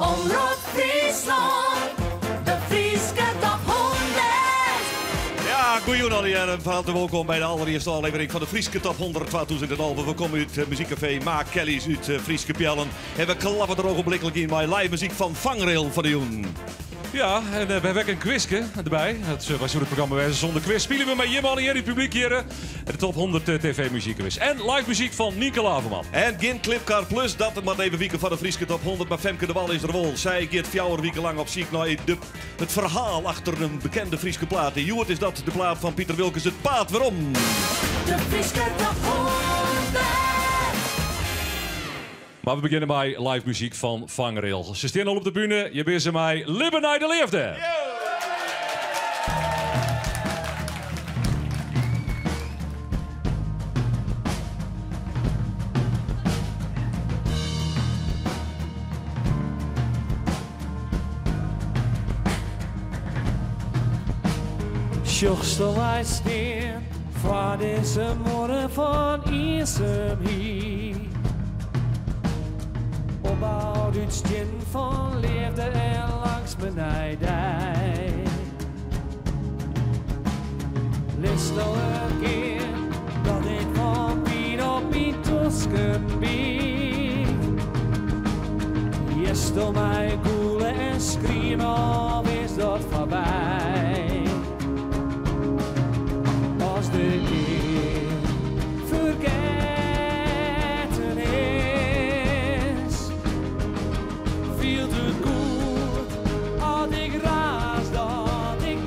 Omroep Friesland, de Frieske Top 100. Ja, goeie alweer en van harte welkom bij de allereerste aflevering van de Frieske Top 100 2011. We komen uit muziekcafé Maak Kelly's uit Frieske Pjellen. En we klappen er ogenblikkelijk in bij live muziek van Vangrail van de Joen. Ja, en we hebben ook een quizje erbij. Dat was zo het programma wijzen zonder quiz. Spelen we met Jimman hier in het publiek hier. De top 100 tv-muziekquiz. En live muziek van Nieke Laverman. En geen clipcar plus, dat het maar even wieken van de Frieske Top 100. Maar Femke de Wal is er wel. Zij gaat 4 weken lang op ziek naar het verhaal achter een bekende Frieske plaat. In Joert is dat de plaat van Pieter Wilkens, het paard waarom. De Frieske Top 100. Maar we beginnen bij live muziek van Vangrail. Ze staan al op de bühne. Je bent ze mij Libben naar de Leefde. Sjochst wij steen voor deze morgen van Isem hier. Opbouwd uit stin van leefde en langs mijn dij. List al een keer dat ik van pien op mijn tosken bieg. Je stel mij koelen en scream of is dat voorbij. Als de keer vergeten is, viel het goed als ik raas dat ik die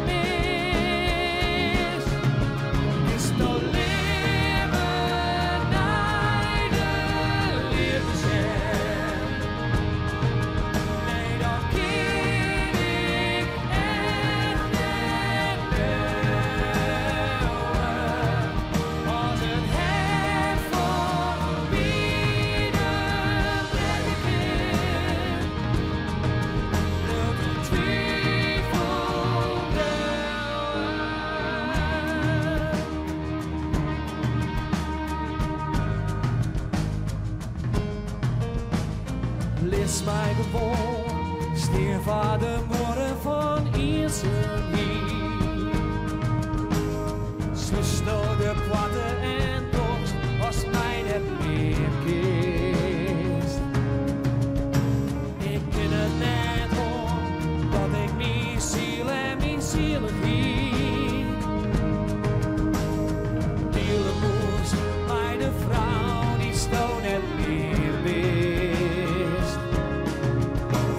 mis. Is dat leven naar de liefde zijn? Nee, dat ken ik echt niet als een hert van binnen prettig is. Lult een twijfel Lis mij gewoon, stier van de morgen van Iersen hier. Slust door de platten en dorst, als mij net meer kist. Ik ken het net om, dat ik mijn ziel en mijn zielig hield. Diele moest, mij de vrouw die stou net meer wist.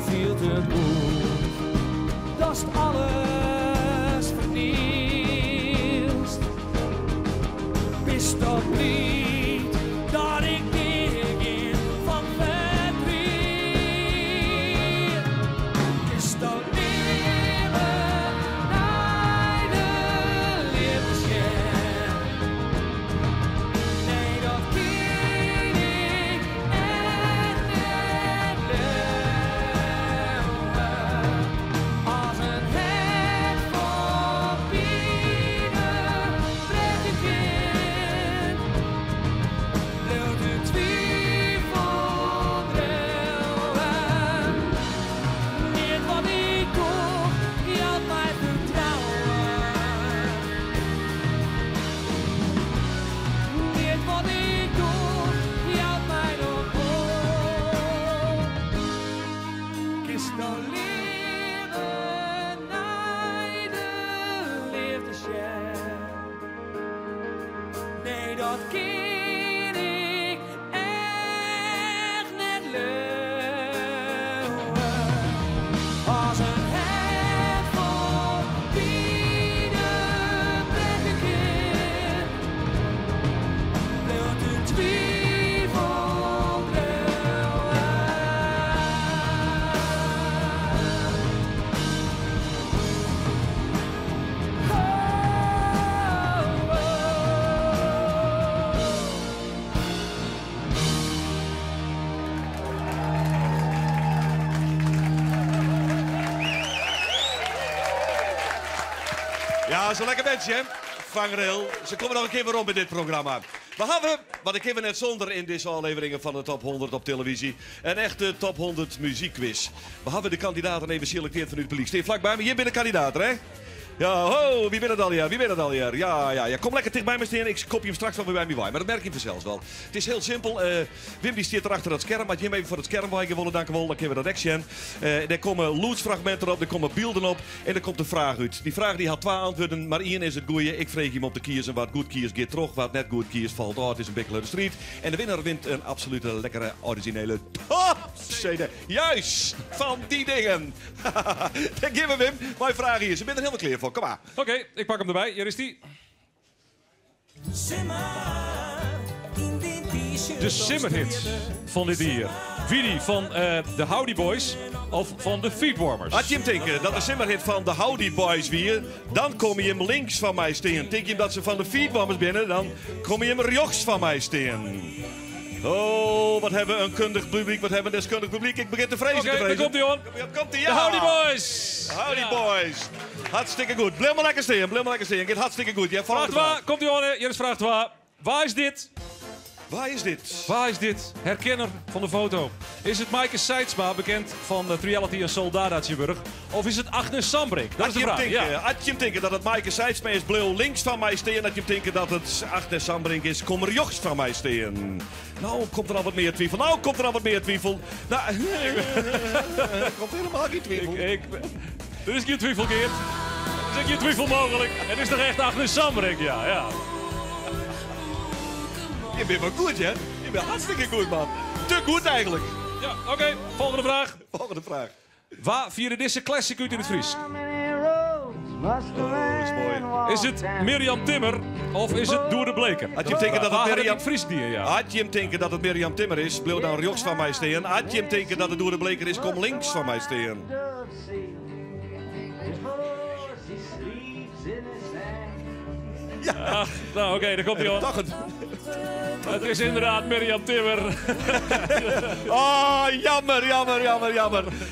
Viel het goed, dat is alles vernieuwd. Wist toch niet dat ik dik in van verdriet. Is toch leven naar de liefde schijn? Nee, dat ken ik echt niet leven. Als een hert van binnen prettig in. Lult de twijfel drillen. Niet wat ik kocht, je had mij vertrouwen. Niet wat ik kocht, je had mij nog hoog. Kist nou leven naar de liefde schijn. Nee, dat ken ik echt net leuwen. Als een hert van binnen prettig in. Lult de twijfel drillen. Ja, dat is een lekker mensje, hè? Vangrail. Ze komen nog een keer weer om in dit programma. We hebben, wat ik even net zonder in deze afleveringen van de Top 100 op televisie, een echte Top 100 muziekquiz. We hebben de kandidaten even geselecteerd van het publiek. Steen vlakbij me, hier binnen kandidaten, hè? Ja, ho, wie bent het al hier? Wie bent het al hier? Ja, kom lekker dichtbij me staan. Ik kopje hem straks wel weer bij me bij. Maar dat merk je vanzelf wel. Het is heel simpel. Wim die staat er achter het scherm. Had je hem even voor het scherm bij gewonnen, dank u wel. Dan kunnen we dat action. Er komen lootsfragmenten op, er komen beelden op. En er komt een vraag uit. Die vraag die had 2 antwoorden, maar één is het goeie. Ik vreeg hem om te kiezen. Wat goed kies gaat terug. Wat net goed kies valt uit. Het is een beetje de street. En de winnaar wint een absolute lekkere, originele top-CD. Juist, van die dingen. Dan geven we Wim. Mijn vraag hier is, je bent er helemaal klaar voor. Kom maar. Oké, ik pak hem erbij. Hier is die. De simmerhit van dit hier. Wie die van de Howdy Boys of van de Feetwarmers? Had je hem denken dat de simmerhit van de Howdy Boys weer, dan kom je hem links van mij staan. Denk je hem dat ze van de Feetwarmers binnen, dan kom je hem rechts van mij staan. Oh, wat hebben we een kundig publiek, wat hebben we een deskundig publiek. Ik begin te vrezen. Oké, daar komt hij, hoor. Komt-ie, De ja. Howdy Boys! De Howdy Boys. Hartstikke goed. Blijf maar lekker staan, blijf maar lekker staan. Gaat hartstikke goed. Ja, Vraag 2, komt ie, hoor. Hier is vraag 2. Waar is dit? Waar is dit? Waar is dit? Herkenner van de foto. Is het Maaike Seidsma, bekend van het reality en Soldaat uit Zeeburg? Of is het Agnes Sambrink? Dat is de vraag. Had je hem denken dat het Maaike Seidsma is, bleef links van mij staan. Had je hem denken dat het Agnes Sambrink is, kom er rechts van mij staan. Nou, komt er al wat meer twijfel. Nou, komt helemaal geen twijfel. Er is geen twijfel, Geert. Er is geen twijfel mogelijk. Het is toch echt Agnes Sambrink, ja. Je bent wel goed, hè? Je bent hartstikke goed, man. Te goed, eigenlijk. Ja, oké. Volgende vraag. Volgende vraag. Waar vierde deze classic uit in het Fries? Oh, dat is mooi. Is het Mirjam Timmer of is het Doer de Bleker? Had je hem denken dat het Mirjam... Fries dier, ja. Had je hem denken dat het Mirjam Timmer is, bleef dan rechts van mij staan. Had je hem denken dat het Doer de Bleker is, kom links van mij staan. Ja. Nou, oké, daar komt hij, hoor. Toch het... Het is inderdaad Mirjam Timmer. Oh, jammer.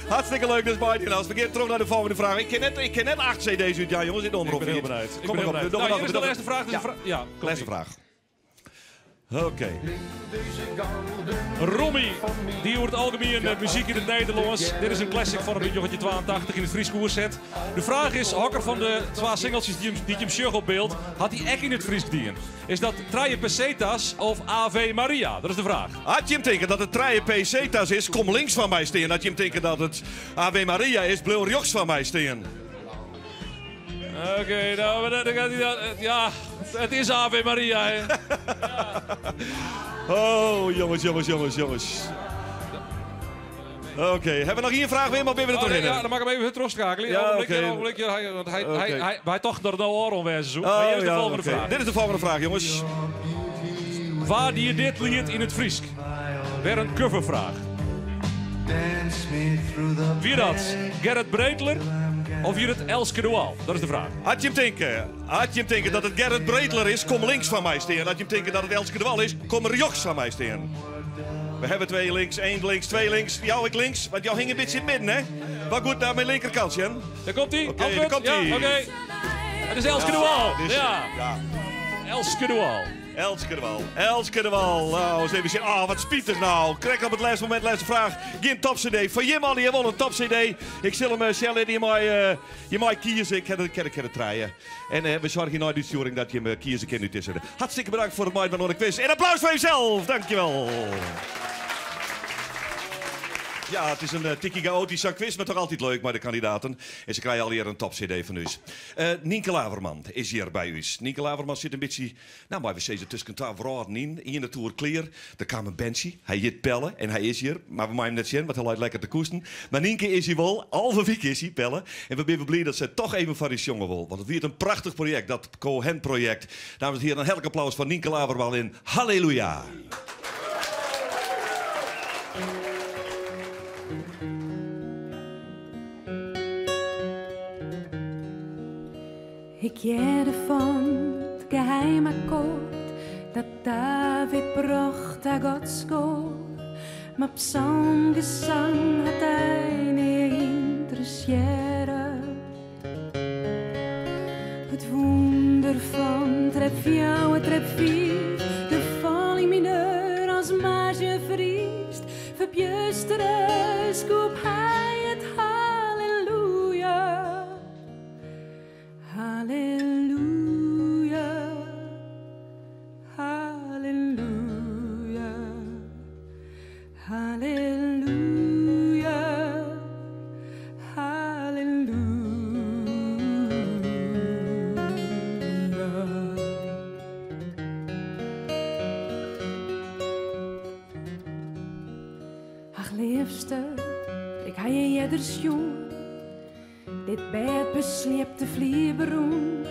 Hartstikke leuk, dat is buiten. Als we gaan terug naar de volgende vraag. Ik ken net 8 cd's uit, ja jongens, in de omroep. Ik ben heel benieuwd. Kom maar op. Nou, hier is de laatste vraag. Ja, Laatste vraag. Oké. Romy, die hoort algemeen muziek in het Nederlands. Dit is een classic van een jongetje 82 in het Fries koerset. De vraag is, hokker van de 2 singeltjes die je hem sjug op beeld, had hij echt in het Fries gedaan? Is dat Traje Pesetas of Ave Maria? Dat is de vraag. Had je hem denken dat het Traje Pesetas is, kom links van mij staan. Had je hem denken dat het Ave Maria is, bleef rechts van mij staan. Oké, nou, dan gaat hij dan. Ja, het is Ave Maria, hè. Oh, jongens. Oké, hebben we nog hier een vraag, Wim, of ben je er toch in? Ja, dan mag ik hem even terugschakelen. Ja, ogenblikje. Hij toch door de oren wijzen zo. Oh, Maar hier is de volgende vraag. Dit is de volgende vraag, jongens. Waar die je dit lied in het Fries? Weer een covervraag. Wie dat? Gerrit Breedler of wie het Elske de Waal? Dat is de vraag. Had je hem denken dat het Gerrit Breedler is, kom links van mij staan. Had je hem denken dat het Elske de Waal is, kom rechts van mij staan. We hebben 2 links, 1 links, 2 links. Jou ik links, want jou hing een beetje in het midden, hè? Maar goed, naar mijn linkerkant, Jan. Daar komt hij. Oké, daar komt hij. Ja, oké. Het is Elske de Waal. Dus, Ja. Elske de Waal. Elske de Waal. Nou, eens even zien. Wat spietig nou. Krijg op het laatste moment, laatste vraag. Geen top-cd. Van Jim al, je won een top-cd. Ik zal hem Shelley, je mij kiezen. Ik heb het draaien. En we zorgen naar de sturing dat je hem kiezen kan nu tussen. Hartstikke bedankt voor het mooie van de quiz. En applaus voor jezelf. Dankjewel. Ja, het is een tikkie chaotische quiz, maar toch altijd leuk met de kandidaten. En ze krijgen alweer een top-cd van u. Nienke Laverman is hier bij u. Nienke Laverman zit een beetje, nou maar we zeggen tussen 2 vrouwen in de toer kleer. Er kwam een bandje, hij jit pellen en hij is hier. Maar we maken hem net zien, want hij lijkt lekker te koesten. Maar Nienke is hier wel, halve week is hij pellen. En we zijn blij dat ze toch even van die jongen wil. Want het wordt een prachtig project, dat Cohen-project. Dames en heren, een heerlijk applaus van Nienke Laverman in Halleluja. Ik jerde van het geheime akkoord dat David bracht aan Gods school. Maar psalmgezang had hij niet interesseren. Het wonder van trap 4 en trap 5, de Ik ga je jedders jong, dit bed besleepte vlieberoen,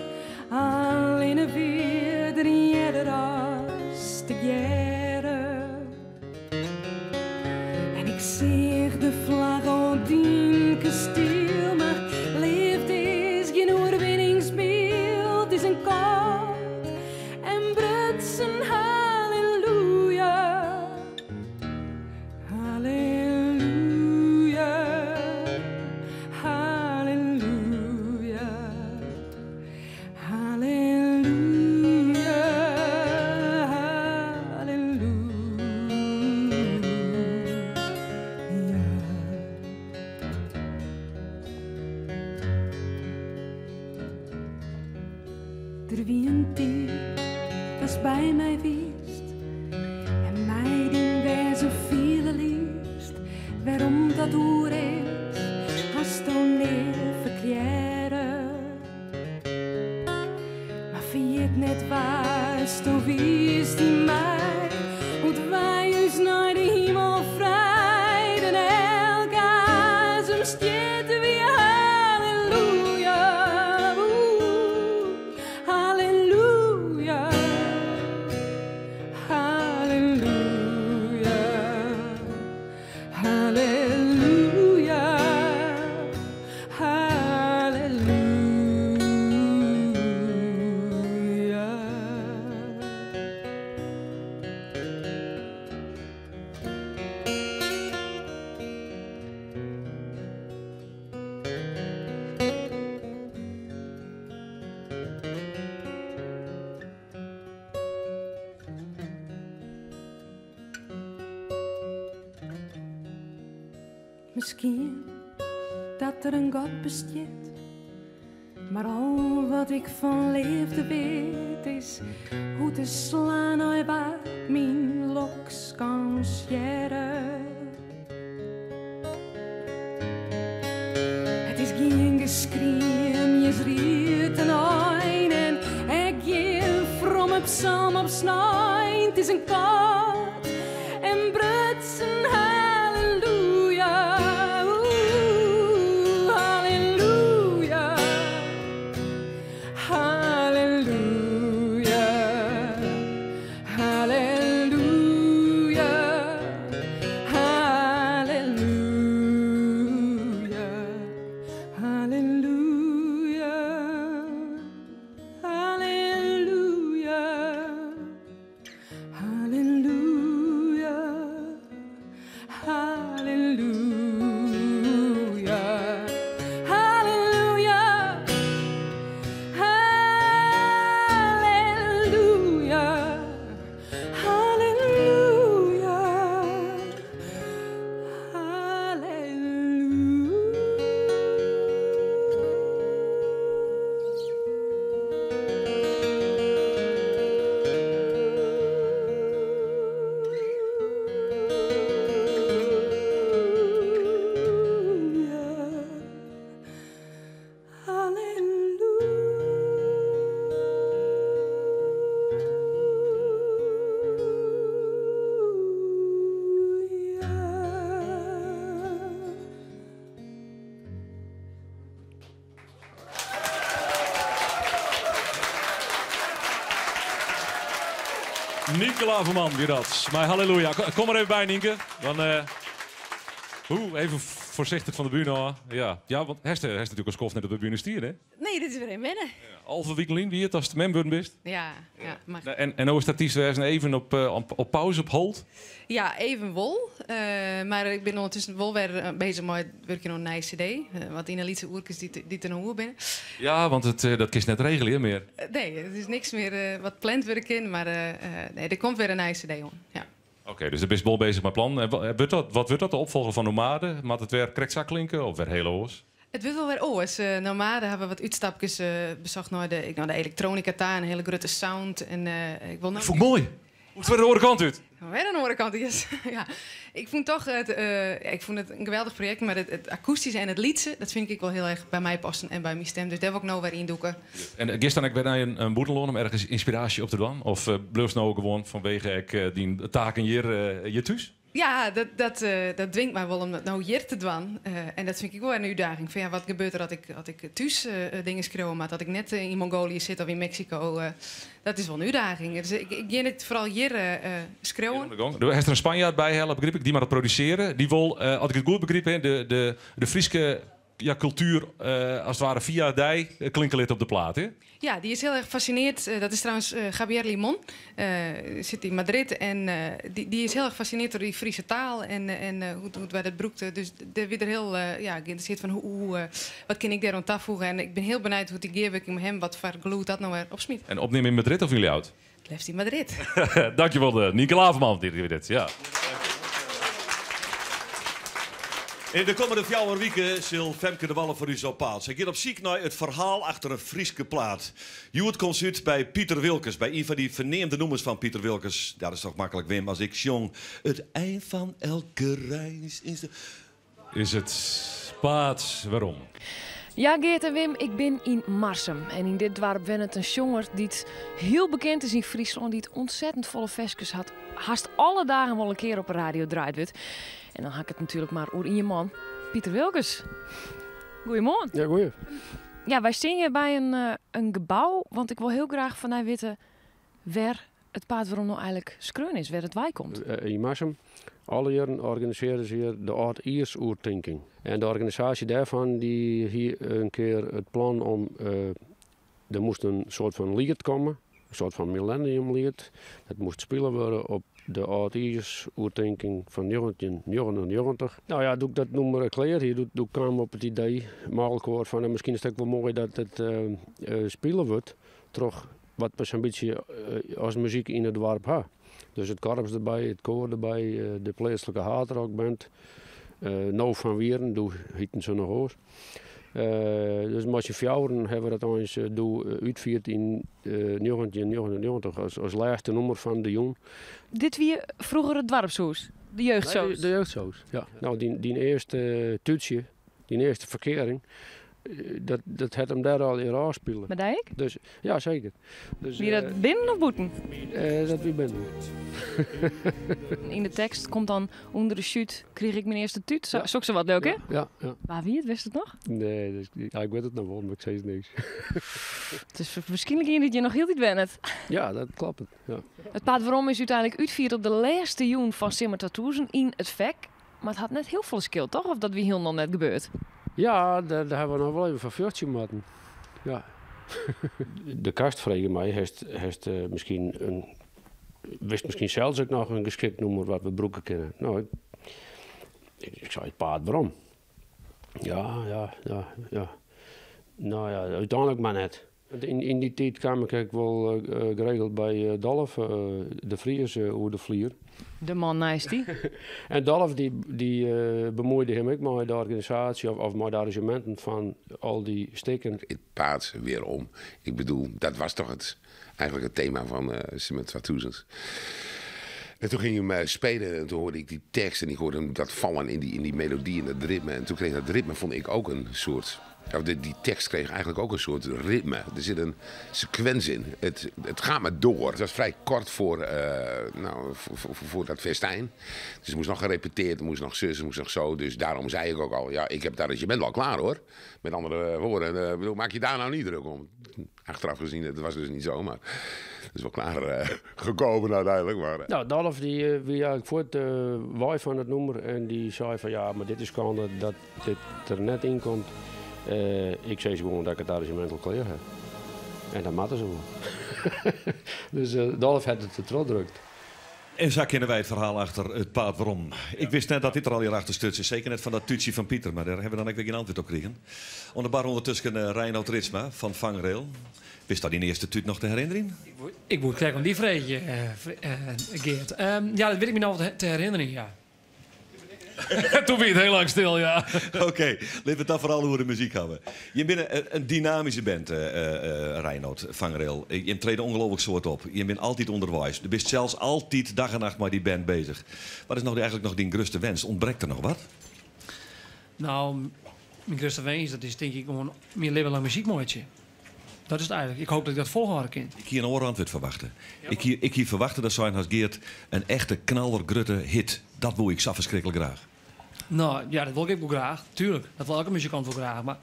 alleen een weer de jedder als te jaren. En ik zie de vlag op die kasteel, maar leeft is geen oorwinningsbeeld, is een kort en brutsen halleluja. Halleluja, halleluja, halleluja, halleluja. Er wie een dier, dat is bij mij wist, en mij die wij zo veel liefst. Waarom dat oer is, als dan niet verklaren. Maar vergeet net waar, sto wie is die mij, moet wij ons naar de hemel vrij, en elkaar som stiet wie halleluja, halleluja, halleluja, halleluja, halleluja. Misschien dat er een God bestaat, maar al wat ik van leefde weet is hoe te slaan uit waar mijn loks kan scheren. Het is geen geschreeuw, je schreeuwt een ein en ik geef from op psalm op snijn. Het is een kort en brutsen halleluja. Halleluja, halleluja, halleluja, halleluja, halleluja, halleluja, halleluja, halleluja, halleluja, halleluja, Nienke Laverman, wie dat. Maar halleluja. Kom er even bij, Nienke. Dan, even voorzichtig van de bühne. Hoor. Ja, want Hester natuurlijk als kof net op de bühne stier, hè? Nee, dit is weer een wennen. Alve Wiekelien, wie het als de memburn bist. Ja, mag. En nou is dat die even op pauze, op hold. Ja, even wol. Maar ik ben ondertussen wel weer bezig met werken aan een nieuwe cd. Wat in een liedse oertjes die te horen binnen. Ja, want dat kist net regelen, hè, meer. Nee, het is niks meer wat plant werken, maar nee, er komt weer een nieuwe cd aan. Ja. Oké, dus er is wel bezig met plan. En wat wordt dat de opvolger van Nomade? Maakt het weer krekzak klinken of weer heel oors? Het wordt wel weer oors. Nomade hebben we wat uitstapjes bezocht naar de elektronica daar, een hele grote sound. En, ik wil Dat vond ik mooi. Hoe het weer de andere kant uit? Weer aan de andere kant, yes. Ja. Ik vond toch ik vond het een geweldig project, maar het akoestische en het liedse, dat vind ik wel heel erg bij mij passen en bij mijn stem. Dus daar wil ik nou weer in doeken. En gisteren ik naar een boeteloon om ergens inspiratie op te doen? Of bleef nou gewoon vanwege die taken hier thuis? Ja, dat dwingt mij wel om dat nou hier te doen. En dat vind ik wel een uitdaging. Van, ja, wat gebeurt er als ik thuis dingen schreeuw, maar dat ik net in Mongolië zit of in Mexico? Dat is wel een uitdaging. Dus ik ga het vooral hier schreeuwen. Er is er een Spanjaard bij, helpen, begreep ik, die maar het produceren. Die wil, als ik het goed begreep, hè, de Friese cultuur, als het ware via die, klinken lid op de plaat, hè? Ja, die is heel erg gefascineerd. Dat is trouwens Javier Limon. Zit in Madrid. En die is heel erg gefascineerd door die Friese taal. En hoe wij dat broekten. Dus daar weer heel geïnteresseerd van wat kan ik daar aan toevoegen. En ik ben heel benieuwd hoe die gearwerking met hem, wat voor gloed dat nou weer opsmiet. En opnemen in Madrid of jullie oud? Het leeft in Madrid. Dankjewel, Nieke Laverman. Ja. In de komende 4 weken zal Femke de Wallen voor u zo paard. Ze gaat op zoek naar het verhaal achter een Frieske plaat. Je het consult bij Pieter Wilkes, bij een van die verneemde noemers van Pieter Wilkes. Ja, dat is toch makkelijk, Wim, als ik zong. Het eind van elke reis Is het paard waarom? Ja, Geert en Wim, ik ben in Marsum. En in dit dorp ben het een jonger die het heel bekend is in Friesland. Die het ontzettend volle vestjes had. Haast alle dagen wel een keer op de radio draait werd. En dan had ik het natuurlijk maar over in je man, Pieter Wilkes. Goedemorgen. Ja, goeie. Ja, wij staan hier bij een gebouw. Want ik wil heel graag van jou weten waar het paard waarom nou eigenlijk skreun is. Waar het wij komt. In Marsum, alle jaren organiseren ze hier de oud-Iers-oertinking. En de organisatie daarvan die hier een keer het plan om... er moest een soort van lied komen. Een soort van millenniumlied. Dat moest spelen worden op de oud-Iers-oertinking van 1999. Nou ja, doe ik dat nummer erkleerd. Hier doe ik op het idee, mogelijk van misschien is het ook wel mooi dat het spelen wordt. Toch wat we zo'n beetje als muziek in het dorp hebben. Dus het korps erbij, het koor erbij, de plaatselijke hardrockband. Nou van Wieren, doe hieten ze nog hoor. Dus met je fjouwen hebben we dat eens uitgevoerd in 1999 als laatste nummer van de jong. Dit wie vroeger het dorpshuis, de jeugdsoos. Nee, de jeugdsoos, ja. Nou, die eerste tutsje, die eerste verkering, dat had hem daar al in afspelen. Met Dijk? Dus, ja, zeker. Dus, Wie dat binnen of boeten? Dat wie binnen. In de tekst komt dan onder de shoot kreeg ik mijn eerste tuut. Zo zo wat leuk, hè? Ja. Maar wie het, wist het nog? Nee, ik weet het nog wel, maar ik zei het niks. Het is waarschijnlijk in dat je nog heel niet bent. Ja, dat klopt. Ja. Het paard waarom is uiteindelijk uitvierd op de laatste joen van Simmer Tattoesen in het vak. Maar het had net heel veel skill, toch? Of dat wie heel nog net gebeurd? Ja, daar hebben we nog wel even van vuurtje moeten. Ja. De kast vregen mij, heeft misschien wist misschien zelfs ook nog een geschikt nummer wat we broeken kennen. Nou, ik zei het paard waarom? Ja. Nou ja, uiteindelijk maar net. In die tijd kwam ik wel geregeld bij Dolf, de Vries, hoe de vlier. De man naast die. En Dolf die bemoeide hem ook met de organisatie of met de arrangementen van al die steken. Het paard weer om. Ik bedoel, dat was toch eigenlijk het thema van Simmer 2000. En toen ging je hem spelen en toen hoorde ik die tekst en ik hoorde hem dat vallen in die melodie en dat ritme. En toen kreeg dat ritme, vond ik ook een soort... Die tekst kreeg eigenlijk ook een soort ritme. Er zit een sequentie in. Het gaat maar door. Het was vrij kort voor dat festijn. Dus er moest nog gerepeteerd, er moest nog zus, er moest nog zo. Dus daarom zei ik ook al, ja, ik heb het arrangement wel klaar hoor. Met andere woorden, bedoel, maak je daar nou niet druk om. Achteraf gezien, het was dus niet zo, maar het is wel klaar gekomen uiteindelijk. Maar, Nou, Dolf die eigenlijk voor het waai van het nummer en die zei van ja, maar dit is gewoon dat dit er net in komt. Ik zei ze gewoon dat ik het arrangement al klaar heb. En dat maakten ze wel. Dus Dolf had het er drukt. En zo kennen wij het verhaal achter het paard waarom. Ik wist net dat dit er al hier achter stut is. Zeker net van dat tuutje van Pieter. Maar daar hebben we dan ook weer geen antwoord op gekregen. Onderbar ondertussen Reinoud Ritsma van Vangrail. Wist dat in de eerste tuut nog te herinneren? Ik moet kijken om die vreetje, Geert. Ja, dat weet ik me nou te herinneren, ja. Toen ben je het heel lang stil, ja. Oké, laten we het dan vooral over de muziek hebben. Je bent een dynamische band, Reinoud Vangrail. Je treedt ongelooflijk soort op. Je bent altijd onderwijs. Je bent zelfs altijd dag en nacht met die band bezig. Wat is nou eigenlijk nog die grootste wens? Ontbreekt er nog wat? Nou, mijn grootste wens, dat is denk ik gewoon meer leven lang muziekmooitje. Dat is het eigenlijk. Ik hoop dat ik dat volhouden kan. Ik hier een oorantwoord verwachten. Ik hier verwachten dat zijn als Geert een echte knallergrutte hit dat wil ik zo verschrikkelijk graag. Nou, ja, dat wil ik ook graag. Tuurlijk, dat wil elke muzikant wel graag. Maar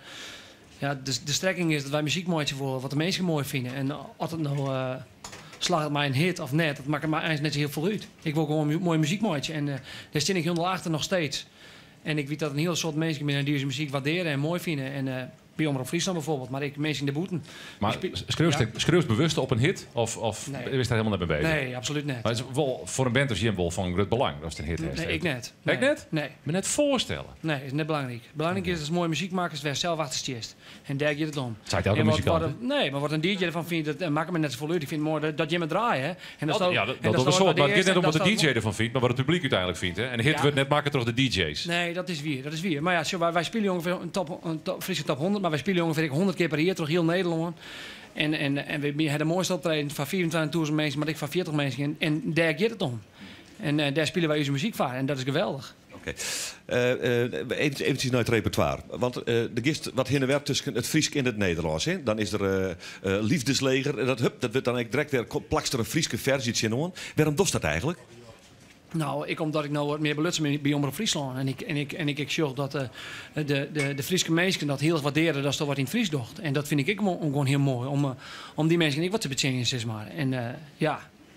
ja, de strekking is dat wij muziek mooi worden wat de mensen mooi vinden. En als het nou slaagt het mij een hit of net, dat maakt mij eigenlijk net zo heel veel uit. Ik wil gewoon mooie muziek mooitje. En daar zit ik helemaal achter nog steeds. En ik weet dat een hele soort mensen binnen die deze muziek waarderen en mooi vinden. En bij Omroep Friesland bijvoorbeeld, maar ik mensen in de boeten. Maar schreeuwt bewust op een hit? Of Nee. is daar helemaal net mee bezig? Nee, absoluut net. Maar het is wel voor een band als Jim wel van groot belang als het een hit is. Nee, ik net. Ik net? Nee. Me net voorstellen. Nee, is net belangrijk. Belangrijk is dat mooie muziekmakers weer zelf achterstjeest. En daar je het om. Zei het elke En muzikant, nee, maar wat een DJ ervan vindt, dat maakt me net zoveel uit. Ik vind het mooi dat je me draait, hè. En Dat is soort, maar het gaat net om wat de DJ ervan vindt, maar wat het publiek uiteindelijk vindt. Hè? En de hit wordt net maken door de DJ's. Nee, dat is weer. Maar ja, wij spelen ongeveer een Friese top 100, maar wij spelen ongeveer 100 keer per jaar door heel Nederland. En we hebben de mooiste optreden van 24.000 mensen, maar ik van 40 mensen. En daar gaat het om. En daar spelen wij onze muziek voor. En dat is geweldig. Oké. Eventjes naar het repertoire. Want de gist wat heen en weer tussen het Fries en het Nederlands. Hè? Dan is er Liefdesleger. Dat wordt dan direct weer plakst er een Frieske versie in. Waarom doet dat eigenlijk? Nou, omdat ik nou wat meer belutsen bij Omroep Friesland. En ik zorg dat de Friese mensen dat heel erg waarderen dat ze wat in het Fries doet. En dat vind ik gewoon heel mooi. Om die mensen ook wat te betjengen, zeg maar.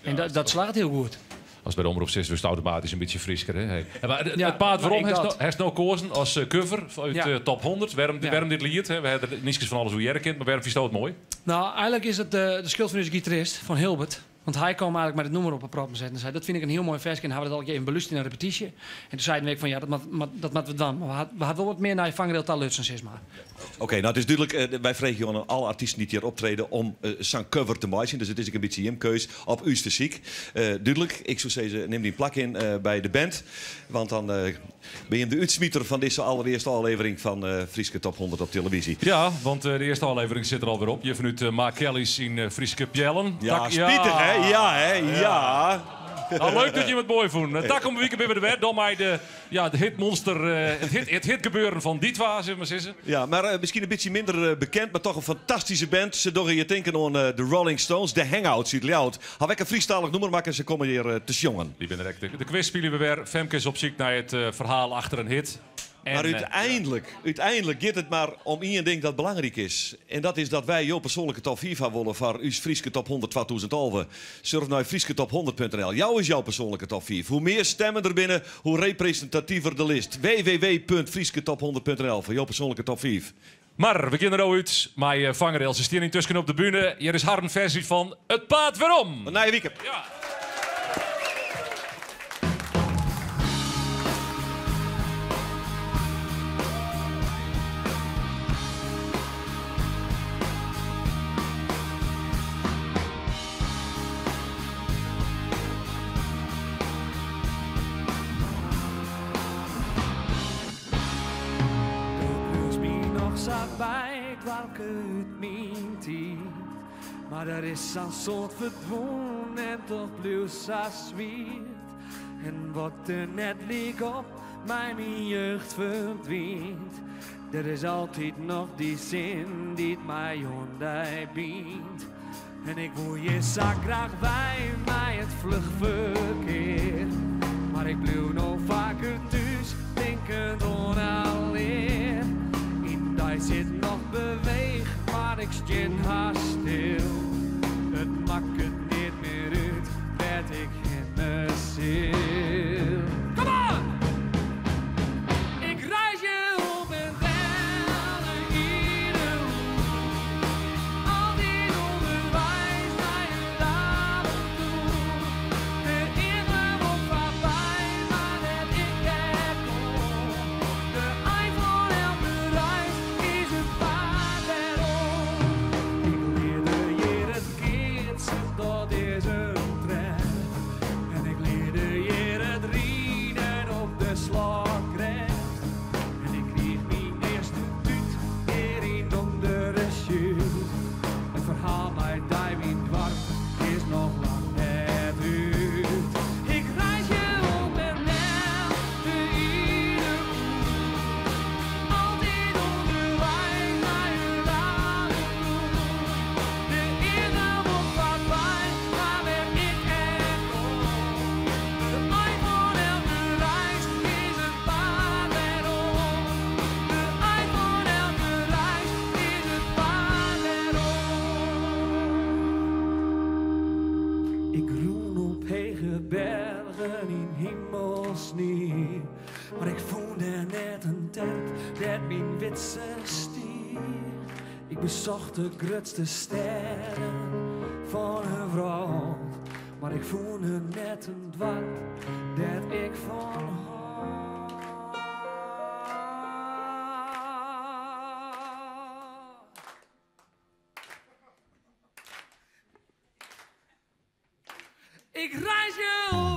En dat slaagt heel goed. Als bij de Omroep 6 was het automatisch een beetje Friesker. Hè? Hey. Maar het paard waarom heeft nou gekozen als cover uit top 100? Waarom dit lied? Hè? We hebben niets van alles hoe jij kent, maar waarom vind je het mooi? Nou, eigenlijk is het de schuld van onze gitarist, van Hilbert. Want hij kwam eigenlijk met het nummer op een proppen zetten. En zei, dat vind ik een heel mooi versje. En hadden we dat al even belust in een repetitie. En toen zeiden we van, ja, dat moeten we dan. Maar we hadden wel wat meer naar je vangrail taal lutsen, zeg maar. Oké, nou het is duidelijk, wij vregen gewoon aan alle artiesten die hier optreden om zijn cover te maken. Dus het is een beetje een keus op uw fysiek. Duidelijk, ik zou zeggen, neem die plak in bij de band. Want dan ben je de uitsmieter van deze allereerste aflevering van Frieske Top 100 op televisie. Ja, want de eerste aflevering zit er alweer op. Je vanuit Mark Kelly's in Frieske Pjellen. Ja, spietig hè? Ja hè? Ja. Nou, leuk dat je het mooi vond. Tak om een weekend weer dan mij de hitmonster, het hitgebeuren van die twee, zeg maar zeggen. Ja, maar misschien een beetje minder bekend, maar toch een fantastische band. Ze doen je denken aan de Rolling Stones, de Hangouts uit Ljout. Had ik een freestalig nummer maken, ze komen hier te jongen. Die ben direct. De quiz spelen we weer. Femke is op zoek naar het verhaal achter een hit. Maar uiteindelijk gaat het maar om één ding dat belangrijk is. En dat is dat wij jouw persoonlijke top 4 van willen voor uw Frieske Top 100 2011. Surf naar friesketop100.nl. Jou is jouw persoonlijke top 4. Hoe meer stemmen er binnen, hoe representatiever de list. www.friesketop100.nl voor jouw persoonlijke top 4. Maar we kunnen er ook uit. Maar vangrail, ze staan intussen op de bühne. Hier is haar een versie van Het Paard Waarom. Na je weekend. Ja. Uit mijn tijd, maar er is zo'n soort verdwenen en toch blijft zo zwiert. En wat er net liep op mijn jeugd verdwijnt, er is altijd nog die zin die mij onder biedt. En ik wil je zo graag bij mij het vluchtverkeer, maar ik blijf nog vaker thuis, denkend onalleer. Hij zit nog beweeg, maar ik stond haast stil. Het maakt het niet meer uit, werd ik in mijn ziel. Come on! Ik reis je op en rellen ieder hoek. Al die onderwijs naar je laten toe. De ingang op voorbij, maar dat ik er kom. De eind van elke reis is het met mijn witse stier. Ik bezocht de grootste sterren van een vrouw. Maar ik voelde net een dwang dat ik van haar. Ik reis je